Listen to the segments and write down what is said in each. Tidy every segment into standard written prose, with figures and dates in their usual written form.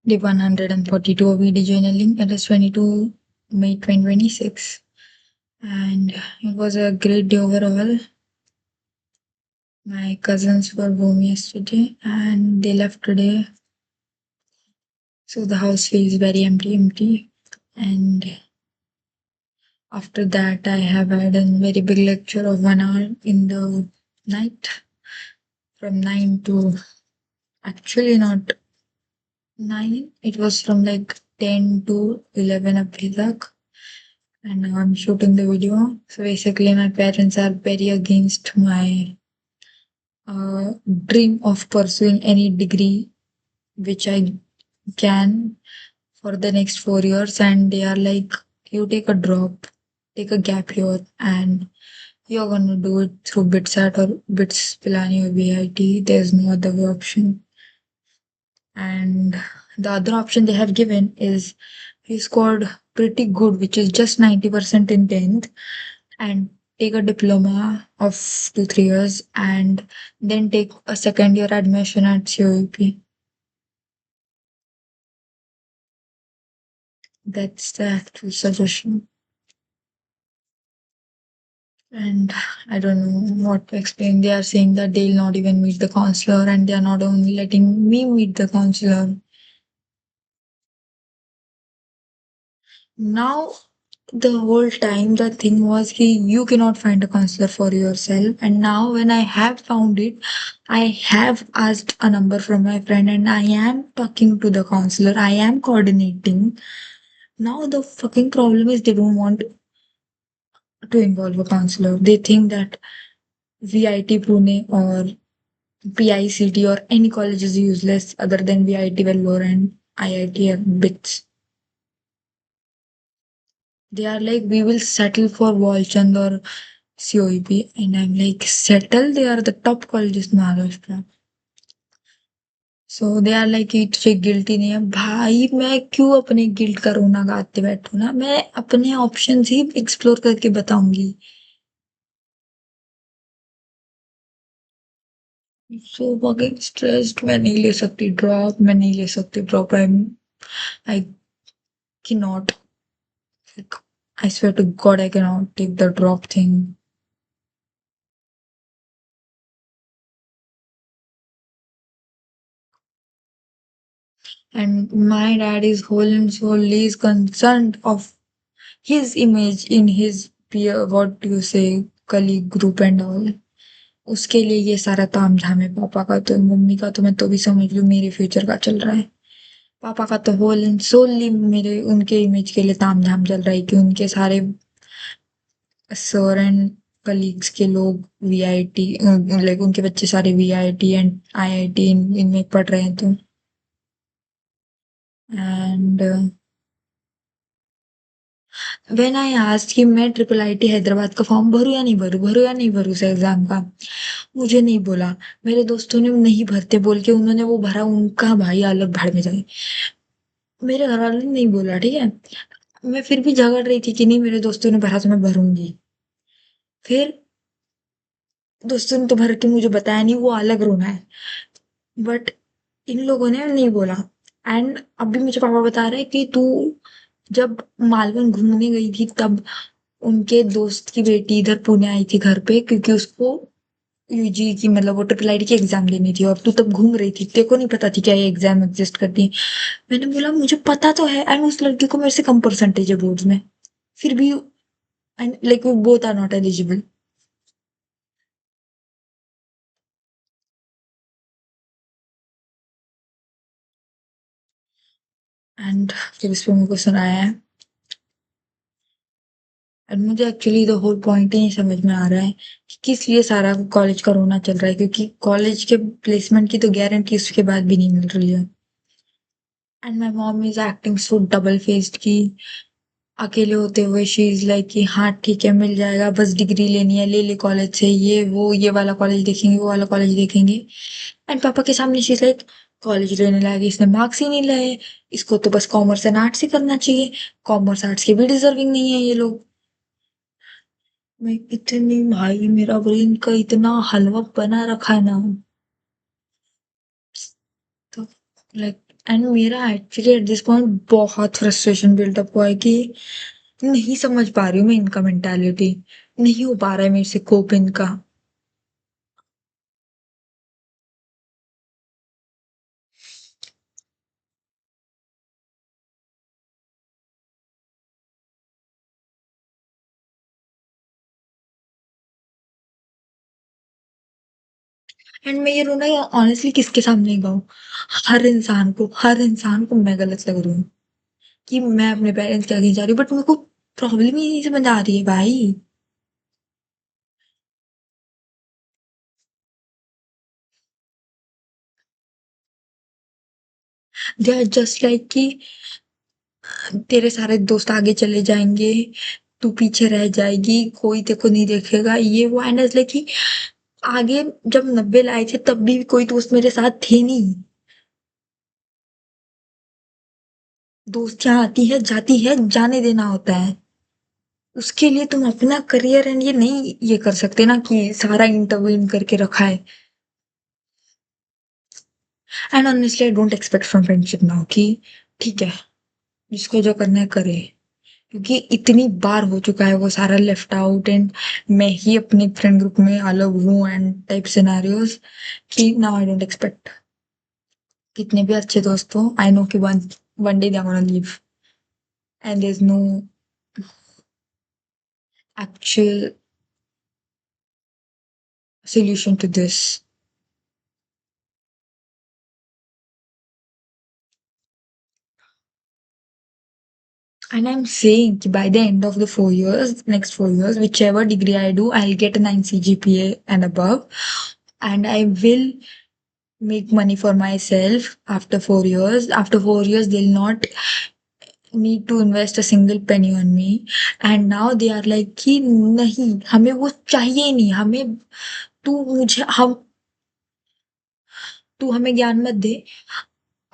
Day 142 of ED journaling. It is 22 May 2026. And it was a great day overall. My cousins were home yesterday and they left today. So the house feels very empty. And after that, I have had a very big lecture of 1 hour in the night from 9 to actually not 9. It was from like 10 to 11 abhi tak. And now I'm shooting the video. So basically, my parents are very against my dream of pursuing any degree which I can for the next 4 years. And they are like, you take a drop, take a gap year, and you're gonna do it through BITSAT or BITS Pilani or BIT. There's no other option. And the other option they have given is he scored pretty good, which is just 90% in 10th, and take a diploma of 2 3 years and then take a second year admission at COEP. That's the actual suggestion. And I don't know what to explain. They are saying that they'll not even meet the counselor and they are not only letting me meet the counselor. Now, the whole time the thing was you cannot find a counselor for yourself. And now when I have found it, I have asked a number from my friend and I am talking to the counselor. I am coordinating. Now the fucking problem is they don't want to involve a counselor. They think that VIT Pune or PICT or any college is useless other than VIT Vellore and IIT and BITS. They are like, we will settle for Walchand or COEP. And I'm like, settle? They are the top colleges in Maharashtra. So they are like, ये तुझे guilty नहीं है भाई. मैं क्यों अपने guilt का रोना गाते बैठू ना. मैं अपने ऑप्शन ही एक्सप्लोर करके बताऊंगी. सो fucking stressed. मैं नहीं ले सकती ड्रॉप. मैं नहीं ले सकती drop. I cannot. Like, I swear to God, I cannot take the drop thing. And my dad is whole and solely is concerned of his image in his peer, what do you say, colleague group and all. उसके लिए ये सारा तामझाम है. पापा का तो, mummy का तो मैं तो भी समझ लूं, मेरे फ्यूचर का चल रहा है. पापा का तो होल एंड सोली मेरे उनके इमेज के लिए तामझाम चल रहा है कि उनके सारे सर एंड कलीग्स के लोग वीआईटी, लाइक उनके बच्चे सारे वीआईटी एंड आईआईटी इनमें पढ़ रहे हैं. तो एंड व्हेन आई आस्क्ड कि मैं ट्रिपल आईटी हैदराबाद का फॉर्म भरूं या नहीं भरूं उस एग्जाम का, मुझे नहीं बोला. मेरे दोस्तों ने नहीं भरते बोल के उन्होंने वो भरा. उनका भाई अलग भाड़ में जाए. मेरे घर वालों ने नहीं बोला, ठीक है. मैं फिर भी झगड़ रही थी कि नहीं, मेरे दोस्तों ने भरा तो मैं भरूंगी. फिर दोस्तों ने तो भर के मुझे बताया नहीं, वो अलग रोना है. बट इन लोगों ने नहीं बोला. एंड अभी मुझे पापा बता रहे कि तू जब मालवण घूमने गई थी तब उनके दोस्त की बेटी इधर पुणे आई थी घर पे, क्योंकि उसको यूजी की मतलब वो ट्रिपल आईटी की एग्जाम देनी थी और तू तब घूम रही थी. तेरे को नहीं पता थी क्या ये एग्जाम एग्जिस्ट करती है. मैंने बोला मुझे पता तो है. एंड उस लड़की को मेरे से कम परसेंटेज है बोर्ड में. फिर भी एंड लाइक वो both are not eligible. And फिर इस पे मेरे को सुनाया है. एंड मुझे एक्चुअली द होल पॉइंट ही नहीं समझ में आ रहा है कि किस लिए सारा कॉलेज का रोना चल रहा है, क्योंकि कॉलेज के प्लेसमेंट की तो गारंटी उसके बाद भी नहीं मिल रही है. And my mom is acting so double faced की अकेले होते हुए शी इज लाइक कि हाँ ठीक है मिल जाएगा, बस डिग्री लेनी है, ले ले कॉलेज से, ये वो ये वाला कॉलेज देखेंगे वो वाला कॉलेज देखेंगे. एंड पापा के सामने शी इज लाइक कॉलेज लेने लायक इसने मार्क्स ही नहीं लाए, इसको तो बस कॉमर्स एंड आर्ट्स ही करना चाहिए. कॉमर्स आर्ट्स के भी डिजर्विंग नहीं है ये लोग. मैं इतनी भाई मेरा ब्रेन का इतना हलवा बना रखा है ना. तो लाइक एंड मेरा एक्चुअली एट दिस पॉइंट बहुत फ्रस्ट्रेशन बिल्डअप हुआ है कि नहीं समझ पा रही हूँ मैं इनका मेंटालिटी, नहीं हो पा रहा है मेरे से कोप इनका। एंड मैं ये रोना या ऑनेस्टली किसके सामने गाऊं? हर इंसान को मैं गलत लग रही हूँ कि मैं अपने पेरेंट्स के आगे जा रही हूँ, बट मेरे को प्रॉब्लम ही नहीं समझ आ रही है भाई। दे आर जस्ट लाइक कि तेरे सारे दोस्त आगे चले जाएंगे, तू पीछे रह जाएगी, कोई तेरे को नहीं देखेगा, ये वो। एंड लाइक कि आगे जब 90 लाए थे तब भी कोई दोस्त मेरे साथ थे नहीं। दोस्तियां आती है जाती है, जाने देना होता है। उसके लिए तुम अपना करियर एंड ये नहीं ये कर सकते ना कि सारा इंटरवीन करके रखा है। And honestly I don't expect from friendship now कि ठीक है, जिसको जो करना है करे, क्योंकि इतनी बार हो चुका है वो सारा लेफ्ट आउट एंड मैं ही अपने फ्रेंड ग्रुप में अलग हूँ एंड टाइप सिनेरियोज कि नाउ आई डोंट एक्सपेक्ट। कितने भी अच्छे दोस्त हो, आई नो कि one one day they gonna leave and there is no actual solution to this. And I'm saying ki by the end of the 4 years, next 4 years, whichever degree I do, I'll get a 9 CGPA and above. And I will make money for myself after 4 years. After 4 years, they'll not need to invest a single penny on me. And now they are like कि नहीं हमें वो चाहिए ही नहीं हमें, तू मुझे हम तू हमें ज्ञान मत दे,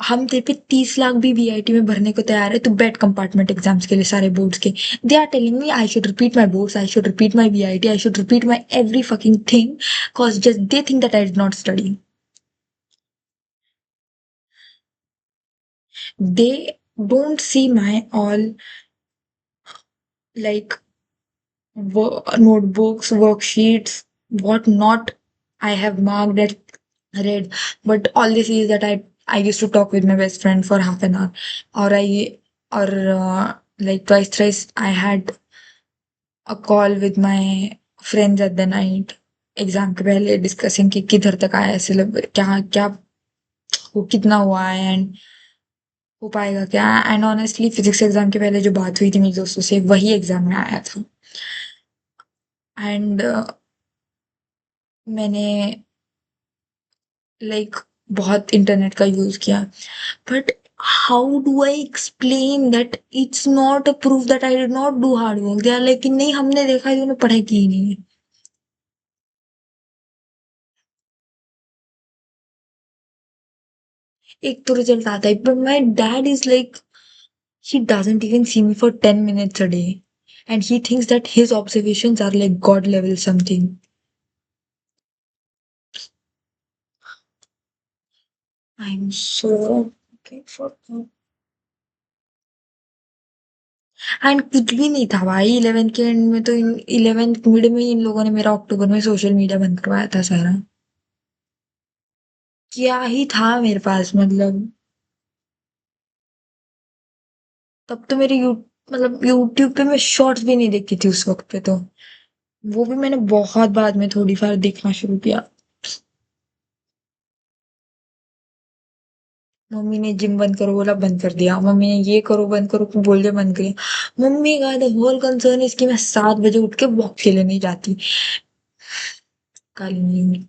हम तेरे पे 30 लाख भी वीआईटी में भरने को तैयार है, तू बैठ कंपार्टमेंट एग्जाम्स के लिए सारे बोर्ड्स के। They are telling me I should repeat my boards, I should repeat my VIT, I should repeat my every fucking thing, cause just they think that I did not study. They don't see my all like notebooks, worksheets, what not I have marked and read, but all they see is that I used to talk with my best friend for half an hour, or I or like twice thrice I had a call with my friends at the night exam के पहले discussing कि किधर तक आया है syllabus, क्या क्या वो कितना हुआ है एंड हो पाएगा क्या। एंड ऑनेस्टली फिजिक्स एग्जाम के पहले जो बात हुई थी मेरे दोस्तों से वही एग्जाम में आया था। एंड मैंने लाइक बहुत इंटरनेट का यूज किया, but how do I explain that it's not a proof that I did not do hard work. They are like कि नहीं हमने देखा है तूने पढ़ाई की ही नहीं है। एक तो रिजल्ट आता है, but my dad is like he doesn't even see me for 10 minutes a day, and he thinks that his observations are like god level something. I'm so okay for that. And कुछ भी नहीं था भाई 11th के and में, तो 11th mid में ही इन लोगों ने मेरा अक्टूबर में सोशल मीडिया बंद करवाया था सारा। क्या ही था मेरे पास मतलब। तब तो मेरे मतलब यूट्यूब पे मैं शॉर्ट्स भी नहीं देखती थी उस वक्त पे तो, वो भी मैंने बहुत बाद में थोड़ी बार देखना शुरू किया। मम्मी ने जिम बंद करो बोला बंद कर दिया, मम्मी ने ये करो बंद करो बोल दिया बंद करिया। मम्मी का द होल कंसर्न इज कि मैं 7 बजे उठ के वॉक के लिए नहीं जाती। काली नींद,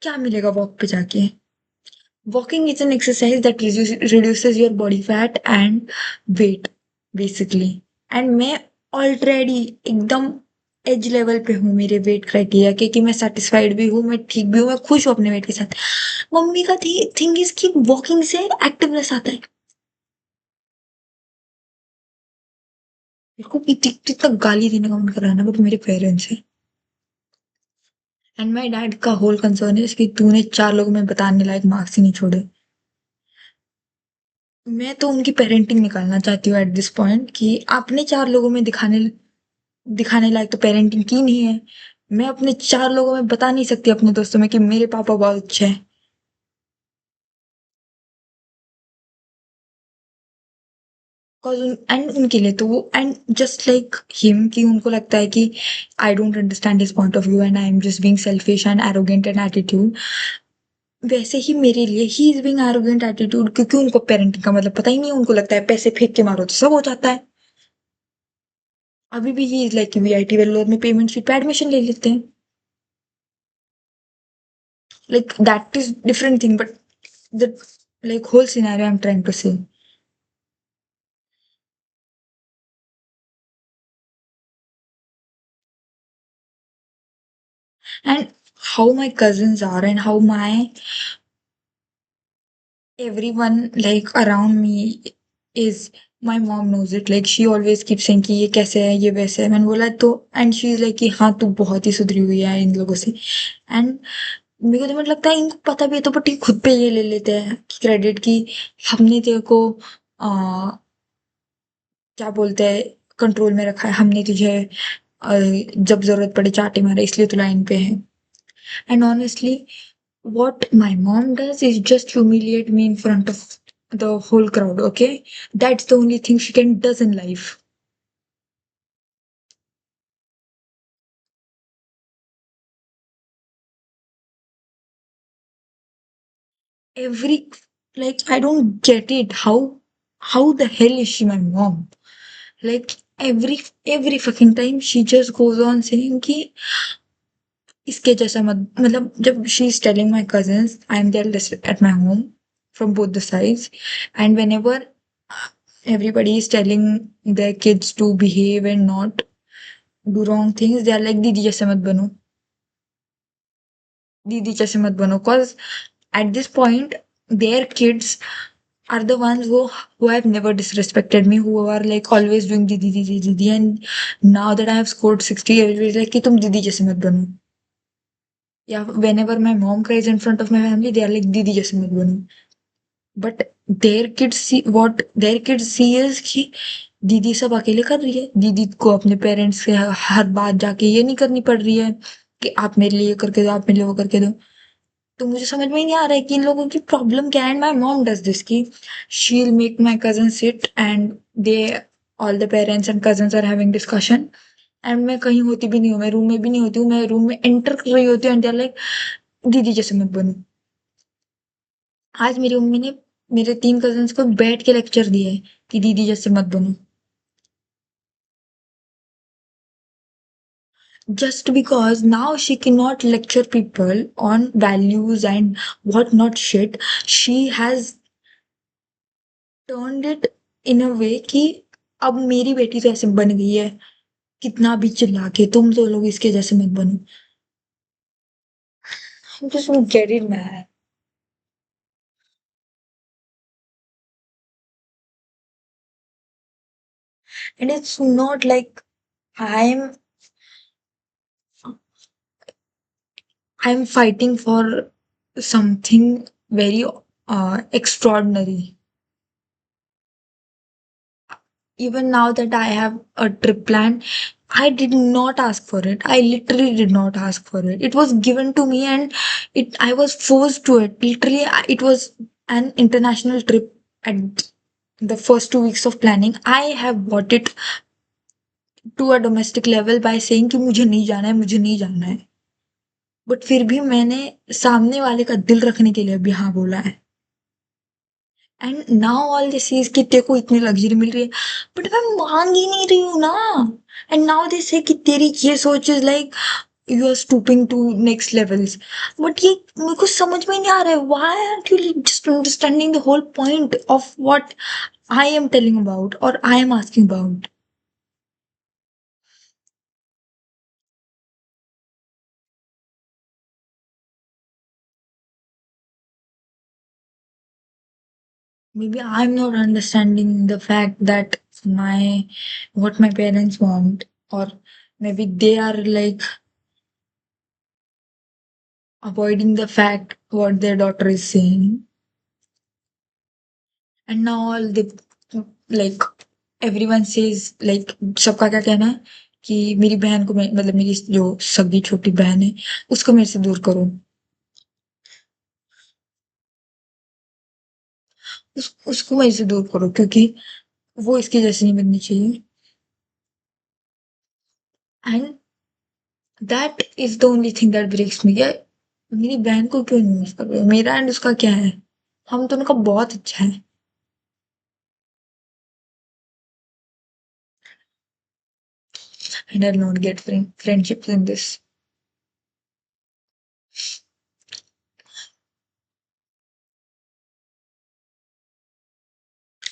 क्या मिलेगा वॉक पे जाके? Walking is an exercise that reduces your body fat and weight basically। And मैं ऑलरेडी एकदम एज लेवल पे हूँ मेरे वेट क्राइटेरिया के, कि मैं सेटिस्फाइड भी हूँ, मैं ठीक भी हूँ, मैं खुश हूँ अपने वेट के साथ। मम्मी का थिंग इज कि वॉकिंग से एक्टिवनेस आता है। मेरे को इतना गाली देने का मन कर रहा है ना बट मेरे पेरेंट्स है। एंड माई डैड का होल कंसर्न है कि तूने 4 लोगों में बताने लायक मार्क्स ही नहीं छोड़े। मैं तो उनकी पेरेंटिंग निकालना चाहती हूँ एट दिस पॉइंट कि आपने 4 लोगों में दिखाने दिखाने लायक तो पेरेंटिंग की नहीं है। मैं अपने 4 लोगों में बता नहीं सकती अपने दोस्तों में कि मेरे पापा बहुत अच्छे हैं। कॉज एंड उनके लिए तो वो एंड जस्ट लाइक हिम कि उनको लगता है कि I don't understand his point of view and I am just being selfish and arrogant and attitude. वैसे ही मेरे लिए he is being arrogant attitude, क्योंकि उनको पेरेंटिंग का मतलब पता ही नहीं है। उनको लगता है पैसे फेंक के मारो तो सब हो जाता है। अभी भी he is like VIT Vellore में पेमेंट फी पे एडमिशन ले लेते हैं। Like that is different thing, but the like whole scenario I'm trying to say. And how my cousins are and how my everyone like around me is, my mom knows it. Like she always keeps saying कि ये कैसे है ये वैसे है। मैंने बोला तो एंड शी इज लाइक कि हाँ तू बहुत ही सुधरी हुई है इन लोगों से। एंड मेरे को तो मतलब लगता है इनको पता भी है तो बट ये खुद पे ये ले लेते हैं क्रेडिट कि हमने तेरे को क्या बोलते हैं कंट्रोल में रखा है, हमने तुझे जब ज़रूरत पड़े चाँटे मारे इसलिए तू लाइन पे है। And honestly, what my mom does is just humiliate me in front of the whole crowd, okay? That's the only thing she can does in life. Every like I don't get it. How the hell is she my mom? Like every fucking time she just goes on saying कि इसके जैसा मत मतलब जब she is telling my cousins I am there at my home from both the sides and whenever everybody is telling their kids to behave and not do wrong things, they are like दीदी जैसे मत बनो, दीदी जैसे मत बनो, cause at this point their kids are the ones who have never disrespected me, who are like always doing didi didi didi, and now that I have scored 60 everybody is like कि तुम दीदी जैसे मत बनो। या whenever my mom cries in front of my family they are like दीदी जैसे मत बनो। But their kids see is कि दीदी सब अकेले कर रही है, दीदी को अपने पेरेंट्स से हर बात जाके ये नहीं करनी पड़ रही है कि आप मेरे लिए करके दो आप मेरे लिए वो करके दो। तो मुझे समझ में ही नहीं आ रहा है कि इन लोगों की प्रॉब्लम क्या है। And my mom does this कि she will make my cousin sit and they all the parents and cousins are having discussion and मैं कहीं होती भी नहीं हूँ, मैं रूम में भी नहीं होती हूँ, मैं रूम में एंटर कर रही होती हूँ एंड दे आर लाइक दीदी जैसे मत बनो। आज मेरी मम्मी ने मेरे 3 कज़िन्स को बैठ के लेक्चर दिए है कि दीदी जैसे मत बनो। Just because now she cannot lecture people on values and what not shit, she has turned it in a way कि अब मेरी बेटी तो ऐसे बन गई है, कितना भी चिल्ला के तुम तो लोग इसके जैसे मत बनो। I just don't get it, man. And it's not like I'm I'm fighting for something very extraordinary. Even now that I have a trip planned, I did not ask for it. I literally did not ask for it. It was given to me and it I was forced to it. Literally, it was an international trip at the first 2 weeks of planning. I have bought it to a domestic level by saying कि मुझे नहीं जाना है, मुझे नहीं जाना है। But फिर भी मैंने सामने वाले का दिल रखने के लिए भी हाँ बोला है। And now all this is कि तेरे को इतनी लग्जरी मिल रही है बट मैं मांग ही नहीं रही हूँ ना। एंड नाउ दे से कि तेरी ये सोच is like you are stooping to next levels. But ये मेरे को समझ में नहीं आ रहा है why are you just understanding the whole point of what I am telling about और I am asking about. Maybe I'm not understanding the fact that my what my parents want, or maybe they are like avoiding the fact what their daughter is saying. And now all the like everyone says like सबका क्या कहना है कि मेरी बहन को मतलब मेरी जो सगी छोटी बहन है उसको मेरे से दूर करो। उसको मेरे से दूर करो क्योंकि वो इसकी जैसी नहीं बननी चाहिए। And that is the only thing that breaks me. मेरी बहन को क्यों नहीं यूज कर रहे हो? मेरा एंड उसका क्या है? हम दोनों का बहुत अच्छा है। And I not gate friendship in this.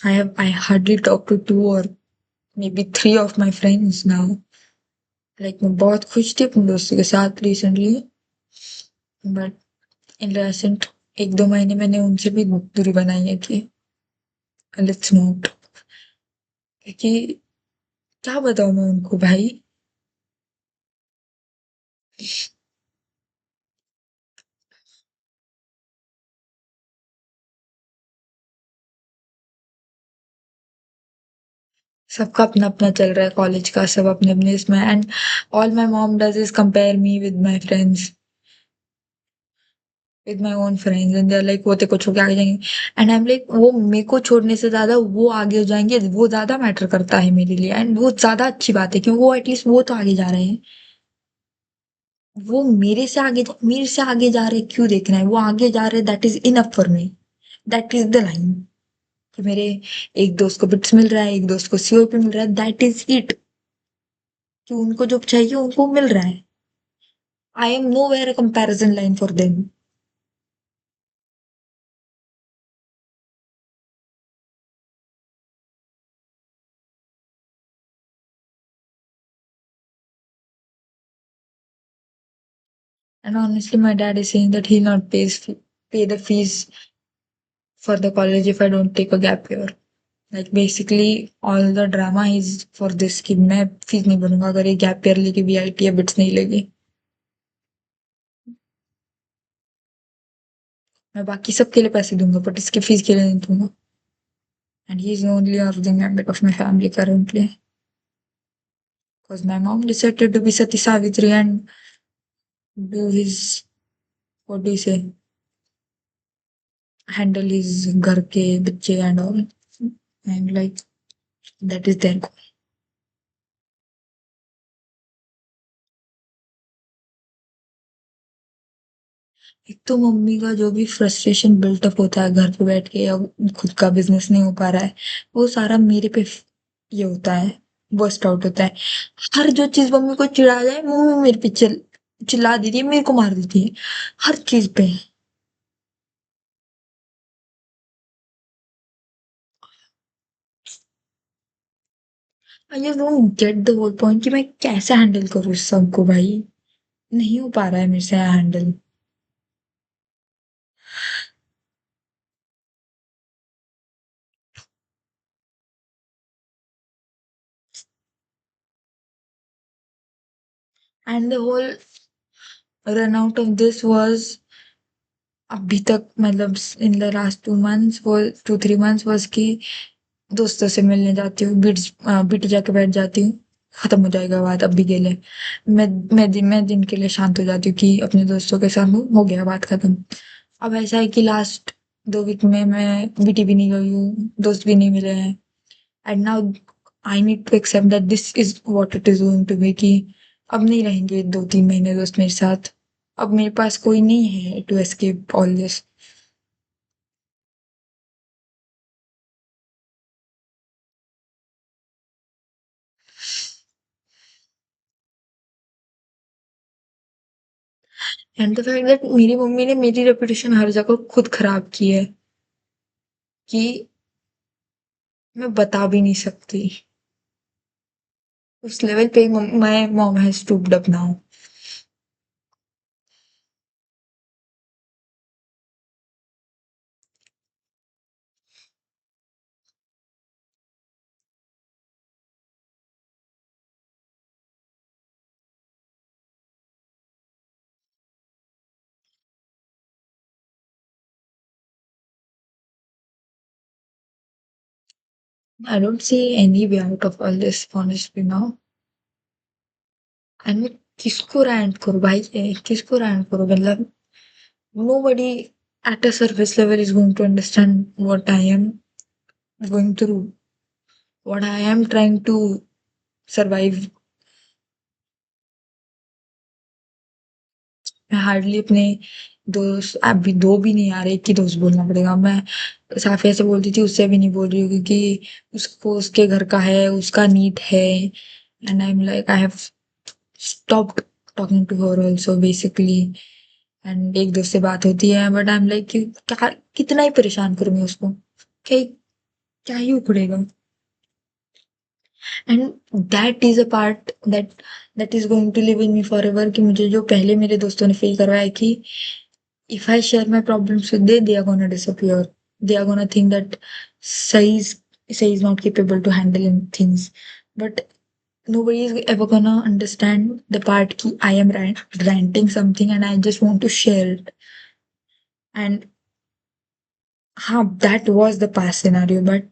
I hardly talk to two or maybe three of my friends now. Like मैं बहुत खुश थी अपने दोस्तों के साथ रिसेंटली, बट इन रिसेंट 1-2 महीने मैंने उनसे भी दूरी बनाई है कि लेट्स नॉट, क्योंकि क्या बताऊं मैं उनको भाई। सबका अपना अपना चल रहा है कॉलेज का, सब अपने अपने इसमें, and all my mom does is compare me with my friends, with my own friends, and they are like वो तेरे को छोड़ के आगे जाएंगे। एंड आई एम लाइक वो मेरे को छोड़ने से ज्यादा वो आगे हो जाएंगे वो ज्यादा मैटर करता है मेरे लिए, एंड वो ज्यादा अच्छी बात है क्योंकि वो एटलीस्ट वो तो आगे जा रहे हैं। वो मेरे से आगे जा रहे क्यों देखना है? वो आगे जा रहे, that is enough for me. That is the line कि मेरे एक दोस्त को बिट्स मिल रहा है, एक दोस्त को सीओपी मिल रहा है, दैट इज इट। कि उनको जो चाहिए उनको मिल रहा है। I am nowhere a comparison line for them. And honestly my dad is saying that he not pay the fees for the college if I don't take a gap year. Like basically all the drama is for this कि मैं fees नहीं भरूंगा अगर ये gap year लेके भी IT या bits नहीं लेगी। मैं बाकी सबके लिए पैसे दूंगा बट इसकी फीस के लिए नहीं दूंगा। And he's the only earning member of my family currently. Because my mom decided to be Sati Savitri and do his, what do you say, handle his घर के बच्चे and all. And like, that is their goal. एक तो mummy का जो भी frustration built up होता है घर पे बैठ के या खुद का बिजनेस नहीं हो पा रहा है, वो सारा मेरे पे ये होता है, बर्स्ट आउट होता है। हर जो चीज मम्मी को चिढ़ा जाए मम्मी मेरे पे चिल्ला देती है, मेरे को मार देती है हर चीज पे। I just don't get the whole point कि मैं कैसे हैंडल करूँ इस सबको भाई। नहीं हो पा रहा है मेरे से handle. And the whole run out of this was अभी तक मतलब इन द लास्ट 2 मंथ्स वो 2-3 मंथ्स वाज कि दोस्तों से मिलने जाती हूँ, बीट जाके बैठ जाती हूँ, खत्म हो जाएगा बात अभी के लिए। मैं दिन के लिए शांत हो जाती हूँ कि अपने दोस्तों के साथ हूँ, हो गया बात खत्म। अब ऐसा है कि लास्ट 2 वीक में मैं बीटी भी नहीं गई हूँ, दोस्त भी नहीं मिले हैं। And now I need to accept that this is what it is going to be कि अब नहीं रहेंगे 2-3 महीने दोस्त मेरे साथ। अब मेरे पास कोई नहीं है to escape all this. And the fact that मेरी मम्मी ने मेरी रेपुटेशन हर जगह खुद खराब की है कि मैं बता भी नहीं सकती। उस लेवल पे my mom has stooped up now. I don't see any way out of all this honestly now. And मैं किसको rant करूँ भाई, किसको rant करूँ मतलब nobody at a surface level is going to understand what I am going through, what I am trying to survive. मैं hardly अपने दोस्त, अभी दो भी नहीं आ रहे, एक ही दोस्त बोलना पड़ेगा। मैं साफिया से बोलती थी, उससे भी नहीं बोल रही हूँ क्योंकि उसको उसके घर का है, उसका नीट है। And I am like I have stopped talking to her also basically. एंड एक दोस्त से बात होती है बट आई एम लाइक क्या, कितना ही परेशान करूँ मैं उसको, क्या क्या ही उखड़ेगा। And that is a part that is going to live in me forever, कि मुझे जो पहले मेरे दोस्तों ने फील करवाया कि if I share my problems with they are gonna disappear. They are gonna think that Sai is not capable to handle things. But nobody is ever gonna understand the part ki I am ranting something and I just want to share it. And that was the past scenario, but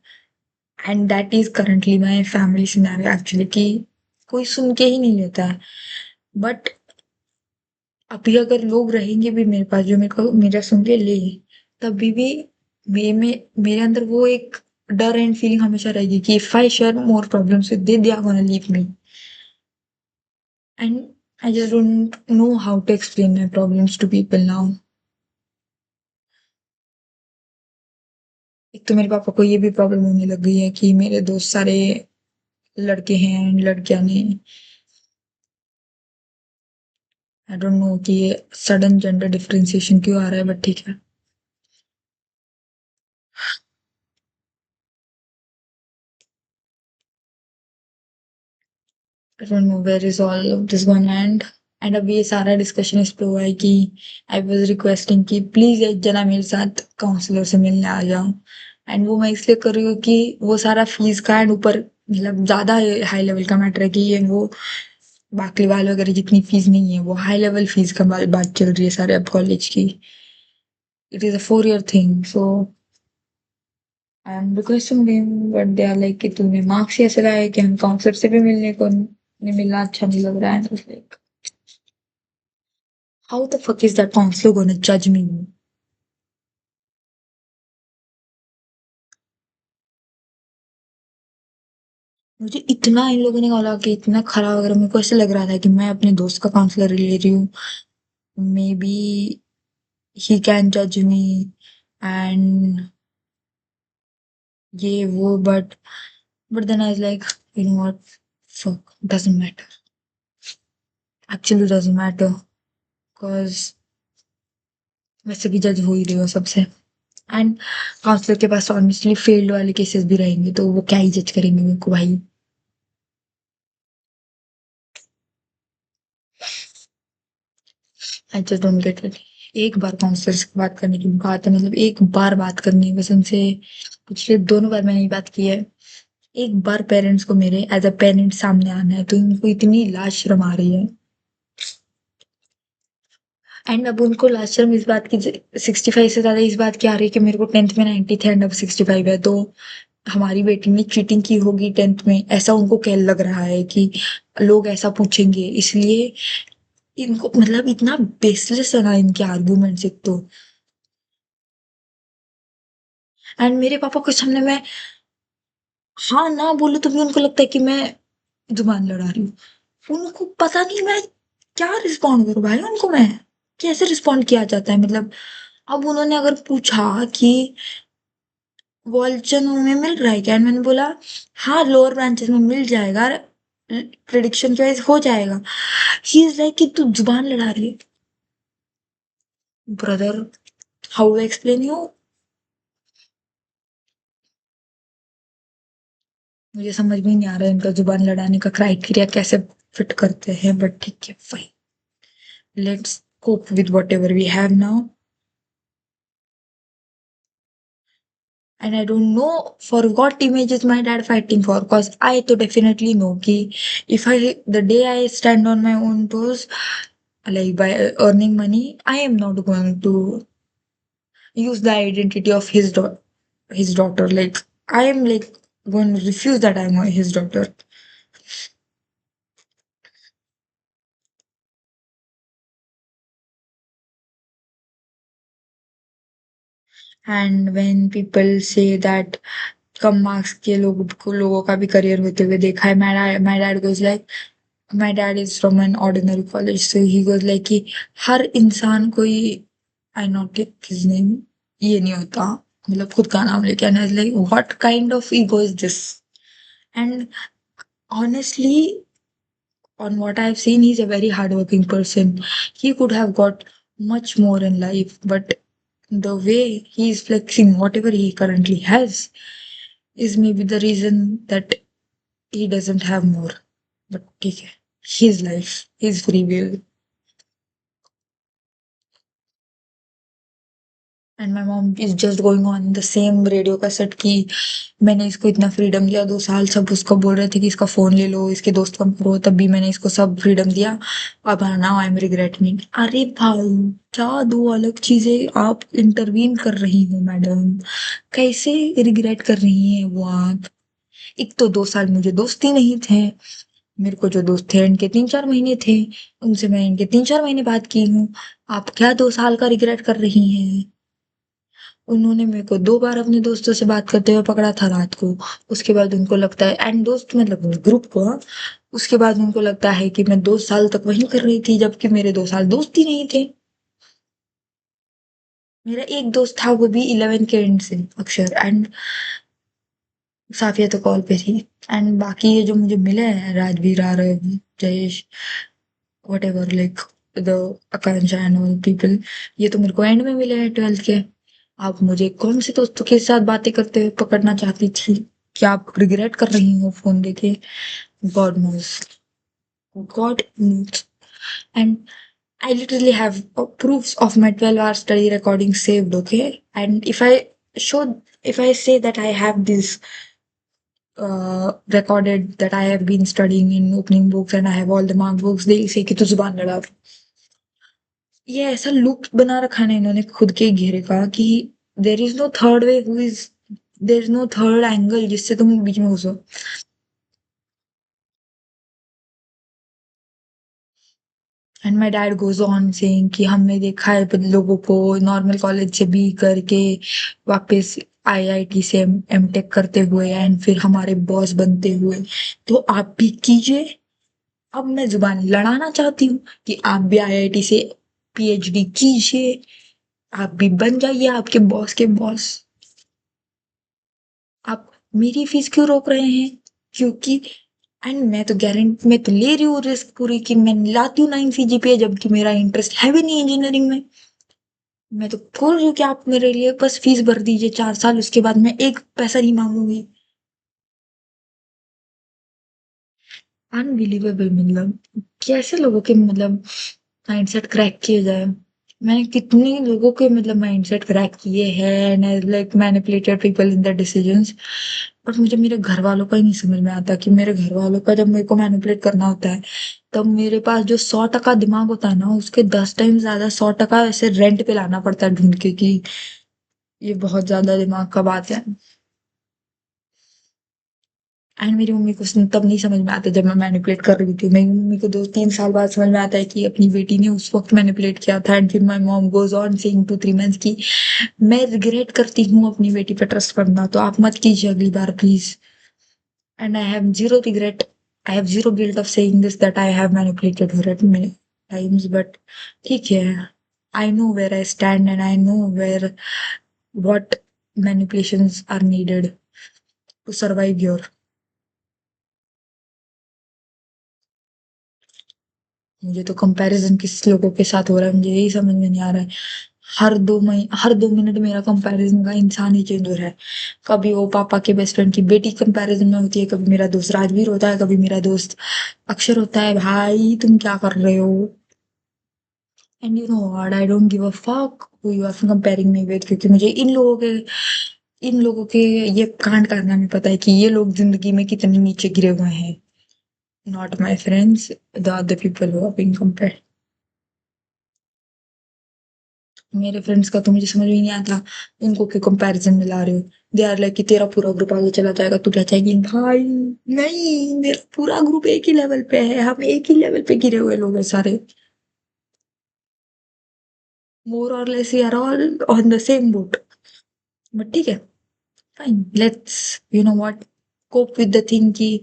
and that is currently my family scenario actually, कि कोई सुन के ही नहीं लेता है। But अभी अगर लोग रहेंगे भी मेरे पास जो मेरे को मेरा सुन के ले, तभी भी मेरे अंदर वो एक डर एंड फीलिंग हमेशा रहेगी कि if I share more problems with they are gonna leave me. And I just don't know how to explain my problems to people now. एक तो मेरे पापा को ये भी प्रॉब्लम होने लग गई है कि मेरे दोस्त सारे लड़के हैं एंड लड़कियां नहीं। आई डोंट नो कि ये सडन जेंडर डिफरेंशिएशन क्यों आ रहा है, बट ठीक है। I don't know where is all of this gonna end. And अभी ये सारा डिस्कशन इस पे हुआ है कि आई वाज रिक्वेस्टिंग कि प्लीज एक जना मेरे साथ काउंसलर से मिलने आ जाओ। एंड वो मैं इसलिए कर रही हूँ कि वो सारा फीस का एंड ऊपर मतलब ज्यादा हाई लेवल का मैटर है कि ये वो बाकलीवाल वगैरह जितनी फीस नहीं है, वो हाई लेवल फीस का बात चल रही है सारे अब कॉलेज की। It is a 4 year thing, so I am requesting them but they are like कि तूने मार्क्स ही ऐसे लाए कि हम काउंसलर से भी मिलने को नहीं, मिलना अच्छा नहीं लग रहा है। Like how the fuck is that counsellor gonna जज मी? मुझे इतना इन लोगों ने बोला कि इतना खराब वगैरह, मेरे को ऐसे लग रहा था कि मैं अपने दोस्त का काउंसलर ले रही हूँ, मे बी ही कैन जज मी एंड ये वो। But then I was like you know what, fuck doesn't matter, actually doesn't matter, because वैसे भी जज हो ही रही हो सबसे। एंड काउंसलर के पास ऑनेस्टली फेल्ड वाले केसेस भी रहेंगे तो वो क्या ही जज करेंगे मेरे को भाई। आई जस्ट डोंट गेट इट। एक बार काउंसलर से बात करने की बात है, मतलब एक बार बात करनी है बस उनसे। पिछले दोनों बार मैंने ये बात की है। एक बार पेरेंट्स को मेरे एज अ पेरेंट सामने आना है तो उनको इतनी लाज शर्म आ रही है। एंड अब उनको लाज शर्म इस बात की 65 से ज्यादा इस बात की आ रही है कि मेरे को 10th में 90 थे एंड अब 65 है, तो हमारी बेटी ने चीटिंग की होगी 10th में, ऐसा उनको क्या लग रहा है कि लोग ऐसा पूछेंगे, इसलिए इनको मतलब इतना बेसलेस है ना इनके आर्गुमेंट्स एक तो। एंड मेरे पापा के सामने मैं हाँ ना बोलूं तो भी उनको लगता है कि मैं जुबान लड़ा रही हूँ। उनको पता नहीं मैं क्या रिस्पॉन्ड करूं भाई, उनको मैं कैसे रिस्पॉन्ड किया जाता है मतलब। अब उन्होंने अगर पूछा कि वॉल्चन में मिल रहा है क्या, and मैंने बोला हाँ लोअर ब्रांचेस में मिल जाएगा, प्रिडिक्शन चॉइस हो जाएगा। ही इज लाइक कि तू जुबान लड़ा रही है। Brother, how explain you? मुझे समझ में नहीं आ रहा है इनका जुबान लड़ाने का क्राइटेरिया कैसे फिट करते हैं, बट ठीक है fine, let's cope with whatever we have now. And I don't know for what image is my dad fighting for, because I to definitely know कि if I the day I stand on my own toes, like by earning money, I am not going to use the identity of his daughter. Like I am like going to refuse that I'm his daughter. And when people say that come marks के लोगों का भी career होते हुए देखा है, my dad goes like, my dad is from an ordinary college, so he goes like कि हर इंसान कोई, I not take his name, ये नहीं होता, मतलब खुद का नाम लेके आना, like what kind of ego is this? And honestly, on what I've seen, he's a very hardworking person. He could have got much more in life, but the way he's flexing whatever he currently has is maybe the reason that he doesn't have more. But okay, his life, his free will. And my mom is just going on the same radio cassette की मैंने इसको इतना freedom दिया 2 साल, सब उसको बोल रहे थे कि इसका फोन ले लो, इसके दोस्त कम करो, तब भी मैंने इसको सब फ्रीडम दिया। अब नाउ आई एम रिग्रेटिंग। अरे भाई, क्या दो अलग चीजें आप इंटरवीन कर रही हो मैडम? कैसे रिग्रेट कर रही हैं वो आप? एक तो 2 साल मुझे दोस्त ही नहीं थे, मेरे को जो दोस्त थे इनके 3-4 महीने थे, उनसे मैं इनके 3-4 महीने बात की हूँ। आप क्या 2 साल का रिग्रेट कर रही हैं? उन्होंने मेरे को 2 बार अपने दोस्तों से बात करते हुए पकड़ा था रात को। उसके बाद उनको लगता है, एंड दोस्त मतलब ग्रुप को, हाँ। उसके बाद उनको लगता है कि मैं 2 साल तक वही कर रही थी, जबकि मेरे 2 साल दोस्त ही नहीं थे। मेरा एक दोस्त था, वो भी 11th के एंड से, अक्षर, एंड साफिया तो कॉल पे थी। एंड बाकी ये जो मुझे मिले हैं, Rajveer, Aarav, Jayesh, whatever, like the Akanksha and all people, ये तो मेरे को एंड में मिले हैं 12th के। आप मुझे कौन से दोस्तों के साथ बातें करते हुए पकड़ना चाहती थी? क्या आप रिग्रेट कर रही हो फोन लेके? God knows, God knows. And I literally have proofs of my 12-hour study recording saved, okay? And show, if I say that I have this recorded that I have been studying in opening books and I have all the mark books, they'll say कि तू जुबान लड़ा। ये ऐसा loop बना रखा है ना इन्होंने खुद के घेरे का कि there is no third way, who is, there is no third angle जिससे तुम बीच में घुसो। And my dad goes on saying कि हमने देखा है लोगों को नॉर्मल कॉलेज से भी करके वापस आईआईटी से एमटेक करते हुए एंड फिर हमारे बॉस बनते हुए, तो आप भी कीजिए। अब मैं जुबान लड़ाना चाहती हूँ कि आप भी आईआईटी से पीएचडी कीजिए, आप भी बन जाइए आपके बॉस के बॉस। आप मेरी फीस क्यों रोक रहे हैं? क्योंकि, एंड मैं तो गारंटी, मैं तो ले रही हूँ रिस्क पूरी कि मैं लाती हूँ 9 सीजीपीए, जबकि मेरा इंटरेस्ट है भी नहीं इंजीनियरिंग में। मैं तो बोल रही हूँ कि आप मेरे लिए बस फीस भर दीजिए 4 साल, उसके बाद मैं एक पैसा नहीं मांगूंगी। अनबिलीवेबल, मतलब कैसे लोगों के मतलब माइंडसेट क्रैक किए जाए। मैंने कितने लोगों के मतलब माइंडसेट क्रैक किए हैं and like manipulated people in the decisions, but मुझे मेरे घर वालों का ही नहीं समझ में आता कि मेरे घर वालों का जब मेरे को मैनिपुलेट करना होता है, तब मेरे पास जो 100% दिमाग होता है ना, उसके 10 टाइम ज्यादा 100% ऐसे रेंट पे लाना पड़ता है ढूंढ के कि ये बहुत ज्यादा दिमाग का बात है। एंड मेरी मम्मी को तब नहीं समझ में आता जब मैं मैनिपुलेट कर रही थी। मेरी मम्मी को 2-3 साल बाद समझ में आता है कि अपनी बेटी ने उस वक्त मैनिपुलेट किया था। एंड फिर my mom goes on saying 2-3 months की मैं रिग्रेट करती हूँ अपनी बेटी पे ट्रस्ट करना, तो आप मत कीजिए अगली बार please. And I have zero regret, I have zero guilt of saying this that I have manipulated her at many times, but ठीक है, I know where I stand and I know where what manipulations are needed to survive your। मुझे तो comparison किस लोगों के साथ हो रहा है मुझे यही समझ में नहीं आ रहा है। हर 2 मिनट मेरा कंपैरिजन का इंसान ही चेंज हो रहा है। कभी वो पापा के बेस्ट फ्रेंड की बेटी कंपैरिजन में होती है, कभी मेरा दोस्त राजवीर होता है, कभी मेरा दोस्त अक्षर होता है। भाई तुम क्या कर रहे हो? And you know what, I don't give a fuck who you are comparing me with, क्योंकि मुझे इन लोगों के ये कांड कारनामे पता है कि ये लोग जिंदगी में कितने नीचे गिरे हुए हैं। Not my friends, the other people who are being compared. मेरे फ्रेंड्स का तो मुझे समझ में नहीं आता, उनको क्यों कंपैरिजन में ला रहे हो। दे आर लाइक कि तेरा पूरा ग्रुप आगे चला जाएगा, तू क्या चाहेगी भाई। नहीं, मेरा पूरा ग्रुप एक ही लेवल पे है, हम एक ही लेवल पे गिरे हुए लोग हैं सारे। मोर और less we are all on the same boat. But ठीक है, fine, let's you know what, cope with the thing की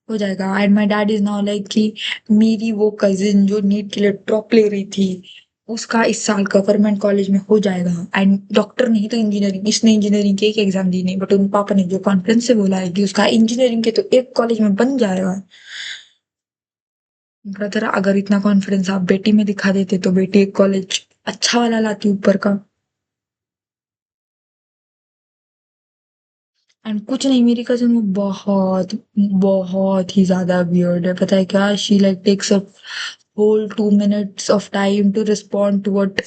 हो जाएगा। And my dad is now like कि मेरी वो कजिन जो नीट के लिए ड्रॉप ले रही थी, उसका इस साल गवर्नमेंट कॉलेज में हो जाएगा। एंड डॉक्टर नहीं तो इंजीनियरिंग, इसने इंजीनियरिंग की एक एग्जाम दी नहीं, बट उन पापा ने जो कॉन्फिडेंस से बोला है कि उसका इंजीनियरिंग के तो एक कॉलेज में बन जाएगा। ब्रदर, अगर इतना कॉन्फिडेंस आप बेटी में दिखा देते तो बेटी एक कॉलेज अच्छा वाला लाती ऊपर का। एंड कुछ नहीं, मेरी कजिन वो बहुत बहुत ही ज्यादा वियर्ड है, पता है क्या, she like takes a whole 2 minutes of time to respond to what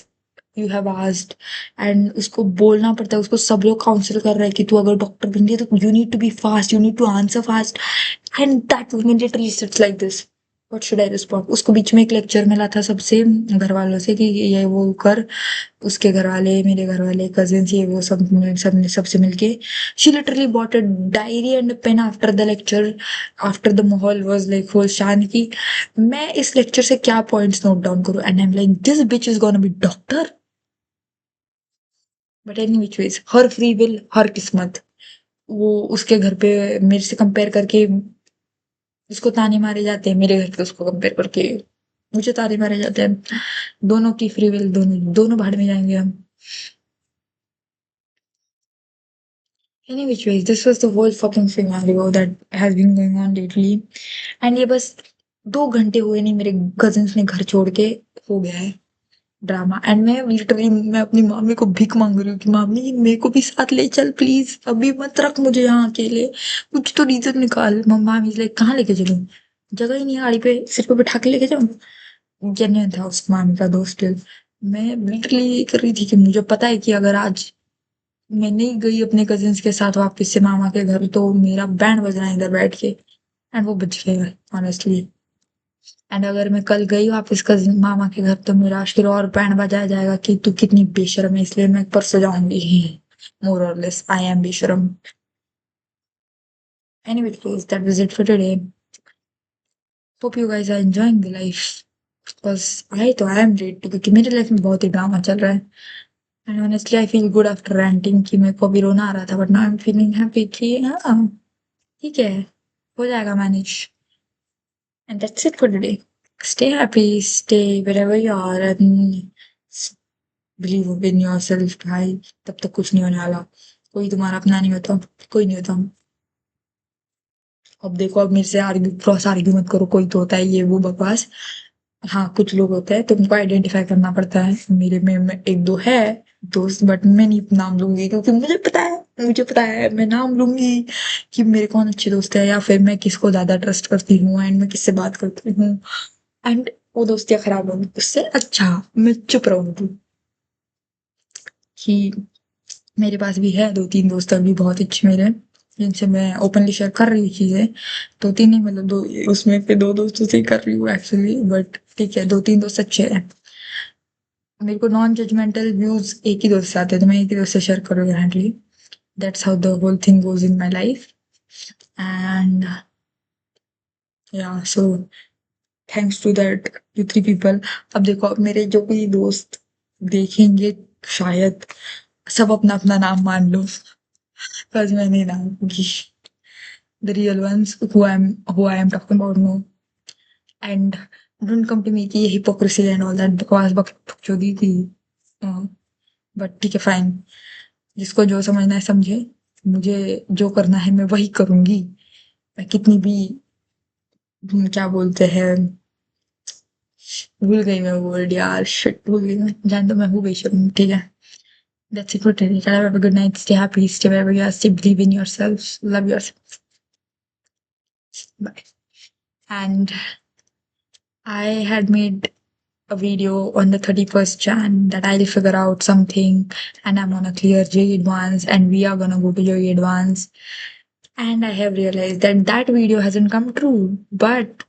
you have asked. And उसको बोलना पड़ता है, उसको सब लोग काउंसिल कर रहे हैं कि तू अगर डॉक्टर बन रही है तो you need to be fast, you need to answer fast. And that woman literally sits like this, what should I respond. उसको बीच में एक लेक्चर मिला था सबसे, घर वालों से, कि ये वो कर। उसके घर वाले, मेरे घर वाले, कजिन्स, ये वो सब सब ने सबसे मिलके, she literally bought a diary and pen after the lecture, after the माहौल वाज लाइक होल शांत, की मैं इस लेक्चर से क्या पॉइंट्स नोट डाउन करूं। And I am like this bitch is gonna be doctor. But any which ways, her free will, her किस्मत। वो उसके घर पे मेरे से कंपेयर करके उसको ताने मारे जाते हैं, मेरे घर पे उसको कंपेयर करके मुझे ताने मारे जाते हैं। दोनों की फ्री विल, दोनों दोनों भाड़ में जाएंगे हम। Any which ways, this was the whole fucking scenario that has been going on lately. And ये बस 2 घंटे हुए नहीं मेरे कजिन्स ने घर छोड़ के, हो गया है ड्रामा। एंड मैं लिटरली, मैं अपनी मामी को भीख मांग रही हूँ कि मामी मेरे को भी साथ ले चल प्लीज, अभी मत रख मुझे यहाँ अकेले, कुछ तो रीजन निकाल। मामी लाइक कहाँ लेके चलूं, जगह ही नहीं है गाड़ी पे, सिर पे बिठा के लेके जाऊं। जेन्युइन था उस मामी का दोस्त। मैं लिटरली कर रही थी कि मुझे पता है कि अगर आज मैं नहीं गई अपने कजिन्स के साथ वापस से मामा के घर, तो मेरा बैंड बजना है इधर बैठ के। एंड वो बज गया ऑनेस्टली। एंड अगर मैं कल गई वापस कजिन मामा के घर, तो मेरा फिर और बैंड बजाया जाएगा कि तू कितनी बेशरम है, इसलिए मैं परसों जाऊंगी। मोर और लेस आई एम बेशरम। Anyway, guys, that was it for today. Hope you guys are enjoying the life. Because I am ready to, क्योंकि मेरी लाइफ में बहुत ही ड्रामा चल रहा है। And honestly I feel good after ranting, कि मेरे को अभी रोना आ रहा था, but now I am feeling happy कि हाँ, ठीक है, हो जाएगा manage. And that's it for today. Stay happy, stay wherever you are, and believe in yourself भाई। तब तक कुछ नहीं होने वाला, कोई तुम्हारा अपना नहीं होता, कोई नहीं होता। अब देखो, अब मेरे से आर्ग्यू, क्रॉस आर्ग्यू मत करो, कोई तो होता है ये वो बकवास। हाँ, कुछ लोग होते हैं, तुमको आइडेंटिफाई करना पड़ता है। मेरे में एक दो है दोस्त, बट मैं नहीं नाम लूंगी, क्योंकि मुझे पता है मैं नाम लूंगी कि मेरे कौन अच्छे दोस्त है, या फिर मैं किसको ज्यादा ट्रस्ट करती हूँ एंड मैं किससे बात करती हूँ, एंड वो दोस्तियां खराब होंगी। उससे अच्छा मैं चुप रहूंगी। कि मेरे पास भी है 2-3 दोस्त अभी बहुत अच्छे मेरे, जिनसे मैं ओपनली शेयर कर रही हूँ चीजें। 2-3 नहीं, मतलब दो, उसमें पे 2 दोस्तों से ही कर रही हूँ एक्चुअली, बट ठीक है, 2-3 दोस्त अच्छे हैं। मेरे को नॉन जजमेंटल व्यूज एक ही दोस्त से आते हैं, तो मैं एक ही दोस्त से शेयर करूँगी हैंडली। That's how the whole thing goes in my life. And yeah so thanks to that 2-3 people. अब देखो, अब मेरे जो भी दोस्त देखेंगे, शायद सब अपना अपना नाम मान लो, because मैं नहीं नाम लूंगी। The real ones who I am talking about, no. And don't come to me कि ये hypocrisy and all that बकवास बकचोदी थी। बट ठीक है, फाइन, जिसको जो समझना है समझे। मुझे जो करना है मैं वही करूंगी। मैं कितनी भी, क्या बोलते हैं, भूल गई मैं वर्ड यार, शिट भूल गई मैं, जान दो, मैं हूँ बेशर्म, ठीक है। That's it for today. Have a good night. Stay happy. Stay wherever you are. Stay believe in yourselves. Love yourself. Bye. And I had made a video on the 31st Jan that I'll figure out something, and I'm gonna clear JEE Advance, and we are gonna go to JEE Advance. And I have realized that that video hasn't come true, but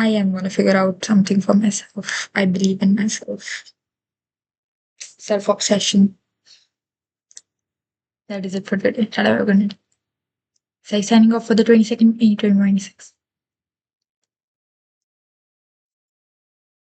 I am gonna figure out something for myself. I believe in myself. self-obsession. That is it for today. Have a good night. Signing off for the 22nd, 2026.